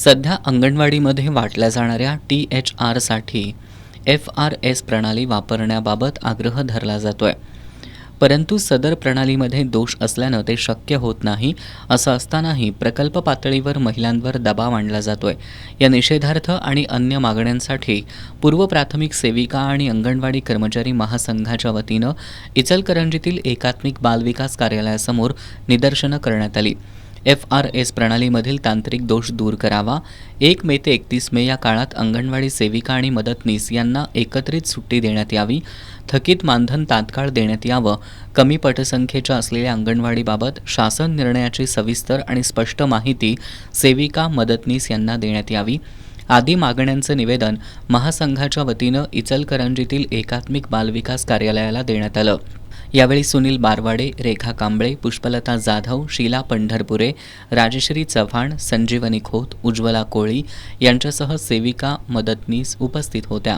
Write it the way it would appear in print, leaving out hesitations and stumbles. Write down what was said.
सध्या अंगणवाडीमध्ये वाटल्या जाणाऱ्या THRसाठी FRS प्रणाली वापरण्याबाबत आग्रह धरला जातोय. परंतु सदर प्रणालीमध्ये दोष असल्यानं ते शक्य होत नाही. असं असतानाही प्रकल्प पातळीवर महिलांवर दबाव आणला जातोय. या निषेधार्थ आणि अन्य मागण्यांसाठी पूर्व प्राथमिक सेविका आणि अंगणवाडी कर्मचारी महासंघाच्या वतीनं इचलकरंजीतील एकात्मिक बालविकास कार्यालयासमोर निदर्शनं करण्यात आली. FRS प्रणालीमधील तांत्रिक दोष दूर करावा. 1 मे ते 31 मे या काळात अंगणवाडी सेविका आणि मदतनीस यांना एकत्रित सुट्टी देण्यात यावी. थकीत मानधन तात्काळ देण्यात यावं. कमी पटसंख्येच्या असलेल्या अंगणवाडीबाबत शासन निर्णयाची सविस्तर आणि स्पष्ट माहिती सेविका मदतनीस यांना देण्यात यावी. आदी मागण्यांचं निवेदन महासंघाच्या वतीनं इचलकरंजीतील एकात्मिक बालविकास कार्यालयाला देण्यात आलं. यावेळी सुनील बारवाडे, रेखा कांबळे, पुष्पलता जाधव, शीला पंढरपुरे, राजश्री चव्हाण, संजीवनी खोत, उज्ज्वला कोळी यांच्यासह सेविका मदतनीस उपस्थित होत्या.